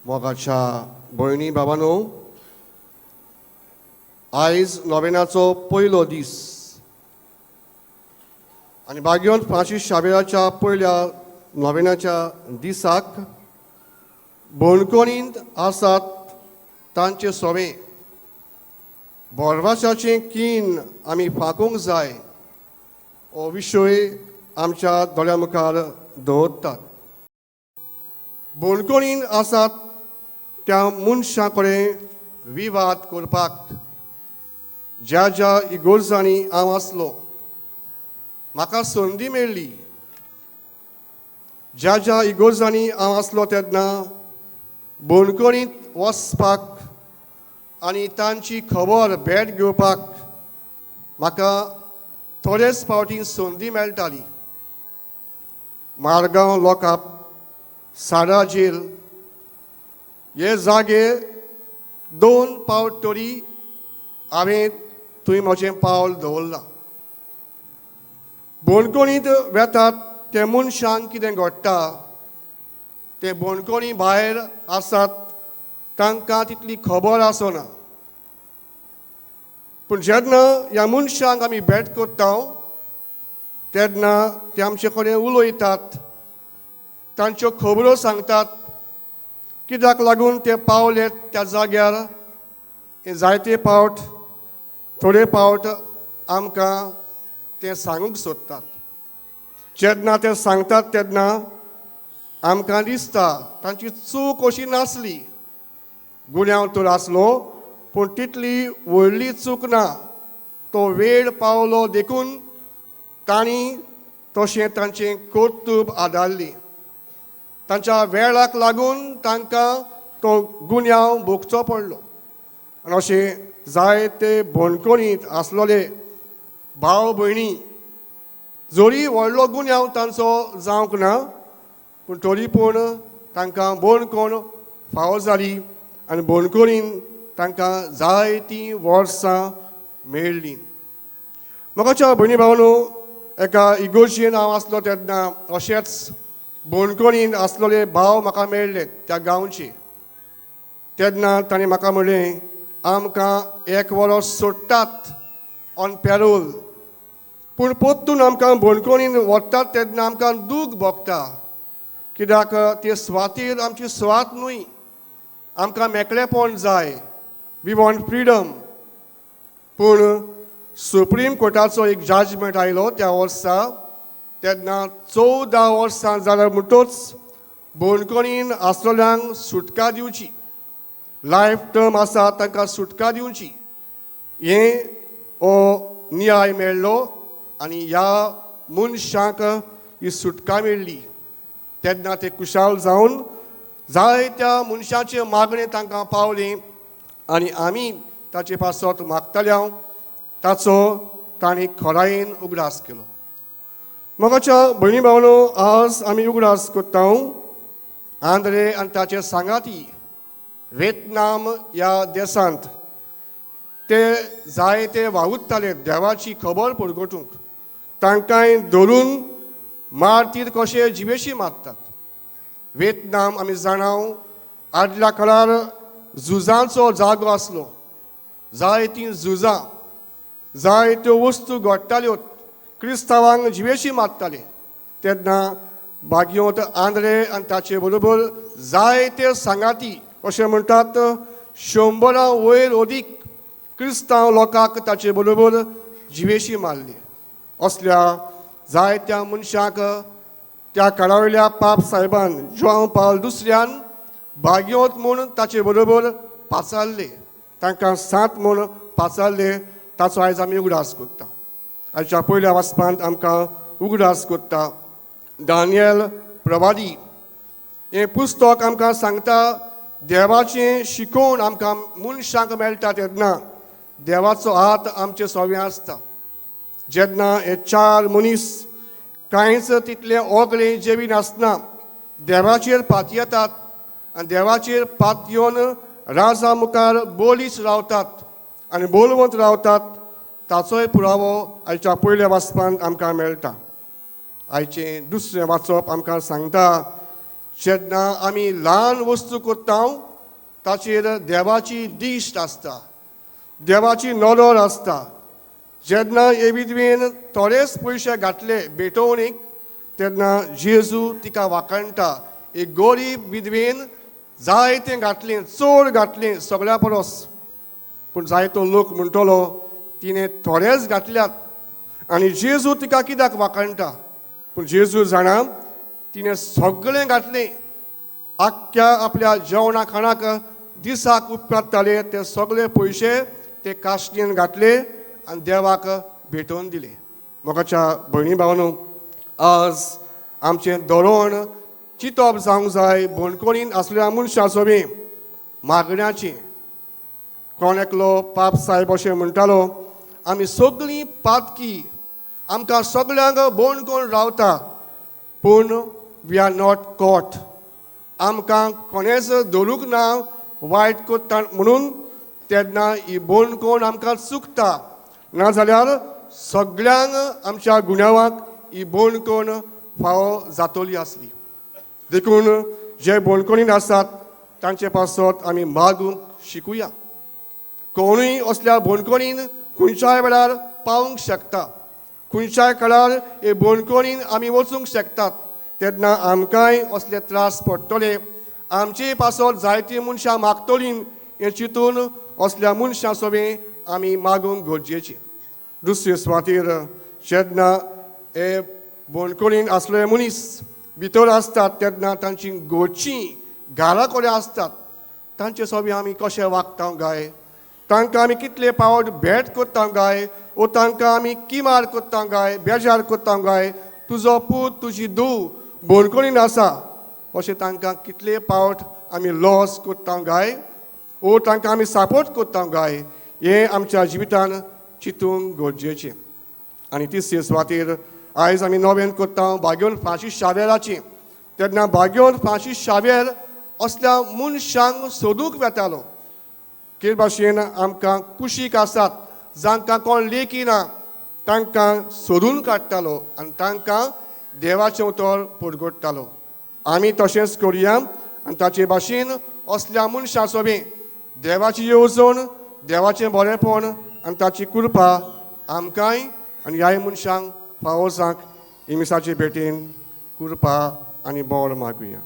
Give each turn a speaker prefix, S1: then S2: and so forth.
S1: मोगाच्या भयणी बाबांनो, आयज नोवेनाचो पयलो दीस आनी भाग्योन फ्रांसीस शाबेराच्या पयल्या नोवेनाच्या दिसाक बोणकोणींत आसात तांचे सोवे बोरवासाचें कीन आमी फांकूंक जाय हो विशय आमच्या दोळ्या मुखार दवरतात. बोणकोणींत आसात त्या मनशां कडेन विवाद करपाक ज्या ज्या इगोर्जांनी हांव आसलो, म्हाका संदी मेळ्ळी. ज्या ज्या इगोर्जांनी हांव आसलो तेन्ना बोणकोणींत वचपाक आनी तांची खबर भेट घेवपाक म्हाका थोडेच फावटी संदी मेळटाली. मारगांव लॉकअप, सारा जेल हे जागे 2 फावट तरी हांवें थंय म्हजें पावल दवरलां. बोणकोणींत वेतात ते मनशांक कितें घडटा ते बोणकोणी भायर आसात तांकां तितली खबर आसना. पूण जेन्ना ह्या मनशांक आमी भेट करता तेन्ना ते आमचे कडेन उलयतात, तांच्यो खबरो सांगतात, कित्याक लागून ते पावले त्या जाग्यार. जायते फावट थोडे फावट आमकां ते सांगूंक सोदतात. जेन्ना ते सांगतात तेन्ना आमकां दिसता तांची चूक अशी नासली. गुन्यांव तर आसलो पूण तितली व्हडली चूक ना. तो वेळ पावलो देखून तांणी तशें तांचें कर्तूब आदारली. तांच्या वेळाक लागून तांकां तो गुन्यांव भोगचो पडलो. आनी अशें जायते बोणकोणींत आसलोले भाव भयणी, जरी व्हडलो गुन्यांव तांचो जावंक ना पूण तरी पूण तांकां बोणकोण फावो जाली आनी बोणकोणीन तांकां जायतीं वर्सां मेळ्ळीं. मोगाच्या भयणी भावांनो, एका इगोर्जेन हांव आसलो तेन्ना अशेंच बोणकोणीन आसलोले भाव म्हाका मेळ्ळे त्या गांवचे. तेन्ना ताणें म्हाका म्हणलें, आमकां 1 वरस सोडटात ऑन पॅरोल, पूण परतून आमकां बोणकोणीन व्हरतात तेन्ना आमकां दूख भोगता. कित्याक ते स्वातीर आमची स्वात न्हय. आमकां मेकळेपण जाय. We want freedom. पूण सुप्रीम कोर्टाचो एक जजमेंट आयलो त्या वर्सा. तेन्ना 14 वर्सां जाल्यार म्हणटच बोणकोणीन आसलेल्यांक सुटका दिवची. लायफ टर्म आसा तांकां सुटका दिवची. हें हो न्याय मेळ्ळो आनी ह्या मनशांक ही सुटका मेळ्ळी. तेन्ना ते खुशाल जावन जायत्या मनशांचे मागणें तांकां पावलें आनी आमी ताचे पासत मागताल्या ताचो तांणी खरायेन उगडास केलो. मोगाच्या भयणी भावांनो, आज आमी उगडास करता आंद्रे आनी ताचे सांगाती व्हिएतनाम ह्या देशांत. ते जायते वावुरताले देवाची खबर परगटूंक. तांकांय धरून मारतीर कशे जिवेशी मारतात. व्हिएतनाम आमी जाणाव आदल्या काळार झुजांचो जागो आसलो. जायतीं झुजां, जायत्यो वस्तू घडटाल्यो, क्रिस्तांवांक जिवेशी मारताले. तेन्ना भाग्योत आंद्रे आनी ताचे बरोबर जायते सांगाती, अशें म्हणटात 100 वयर अदीक क्रिस्तांव लोकांक ताचे बरोबर जिवेशी मारली. असल्या जायत्या मनशांक त्या काळा वयल्या पाप साहेबान जोआंव पावल दुसऱ्यान भाग्योत म्हूण ताचे बरोबर पाचारले. तांकां सांत म्हूण पाचारले. ताचो आयज आमी उगडास करता. आयच्या पयल्या वाचपांत आमकां उगडास करता दानियल प्रवादी. हें पुस्तक आमकां सांगता देवाचें शिकोवन आमकां मनशांक मेळटा तेन्ना देवाचो हात आमचे सोवे आसता. जेन्ना हे 4 मनीस कांयच तितले ओगले जेवी नासतना देवाचेर पात येतात आनी देवाचेर पात येवन राजा मुखार बोलीच रावतात आनी बोलवंत रावतात, ताचोय पुरावो आयच्या पयल्या वाचपांत आमकां मेळटा. आयचें दुसरें वाचप आमकां सांगता जेन्ना आमी ल्हान वस्तू करता ताचेर देवाची दिश्ट आसता, देवाची नदर आसता. जेन्ना हे विधवेन थोडेच पयशे घातले भेटवणीक तेन्ना जेजू तिका वाखणटा. एक गरीब विधवेन जायतें घातलें, चड घातलें सगळ्या परस, पूण जायतो लोक म्हणटलो तिणें थोडेच घातल्यात आनी जेजू तिका कित्याक वाखणटा. पूण जेजू जाणा तिणें सगळें घातलें. आख्ख्या आपल्या जेवणा खाणाक दिसाक उपकारताले ते सगळे पयशे ते काश्टीन घातले आनी देवाक भेटोवन दिले. मोगाच्या भयणी भावांनो, आज आमचें धोरण चिंतप जावंक जाय बोणकोणीन आसलेल्या मनशाचो बी मागण्याचें. कोण एकलो पाप साहेब अशें म्हणटालो, आमी सगळीं पातकी, आमकां सगळ्यांक बोणकोण रावता, पूण वी आर नॉट कॉट. आमकां कोणेच धरूंक ना वायट करता म्हणून, तेन्ना ही बोणकोण आमकां चुकता. नाजाल्यार सगळ्यांक आमच्या गुन्यांवाक ही बोणकोण फावो जातली आसली. देखून जे बोणकोणीन आसात तांचे पासत आमी मागूंक शिकुया. कोणूय असल्या बोणकोणीन खंयच्याय वेळार पावूंक शकता, खंयच्याय काळार हे बोणकोणीन आमी वचूंक शकतात. तेन्ना आमकांय असले त्रास पडटले. आमचे पासत जायतीं मनशां मागतलीं हें चिंतून असल्या मनशां बी आमी मागूंक गरजेचें. दुसरे सुवातेर जेन्ना हे बोणकोणीन आसले मनीस भितर आसतात तेन्ना तांची घरचीं घारां कोडे आसतात, तांचे सोबी आमी कशें वागता गाय, तांकां आमी कितले पावट भेट करता गाय, वो तांकां आमी किमार करता गाय, बेजार करता गाय. तुजो पूत तुजी धूव बोणकोणीन आसा अशें तांकां कितले पावट आमी लॉस करता गाय, वो तांकां आमी सपोर्ट करता गाय. हें आमच्या जिवितान चिंतूंक गरजेचें. आनी तिसरे सुवातेर आयज आमी नवें करता भाग्योन फ्रांसीस शावेराची. तेन्ना भाग्योन फ्रांसीस शावेर असल्या मनशांक सोदूंक वेतालो. के भाशेन आमकां कुशीक आसात जांकां कोण लेखी ना तांकां सोदून काडटालो आनी तांकां देवाचें उतर पडगडटालो. आमी तशेंच करुया आनी ताचे भाशेन असल्या मनशांचो बी देवाची येवजण, देवाचें बरेंपण आनी ताची कृपा आमकांय आनी ह्याय मनशांक फावो जावंक ही मिसाचे भेटेन कृपा आनी बोर मागुया.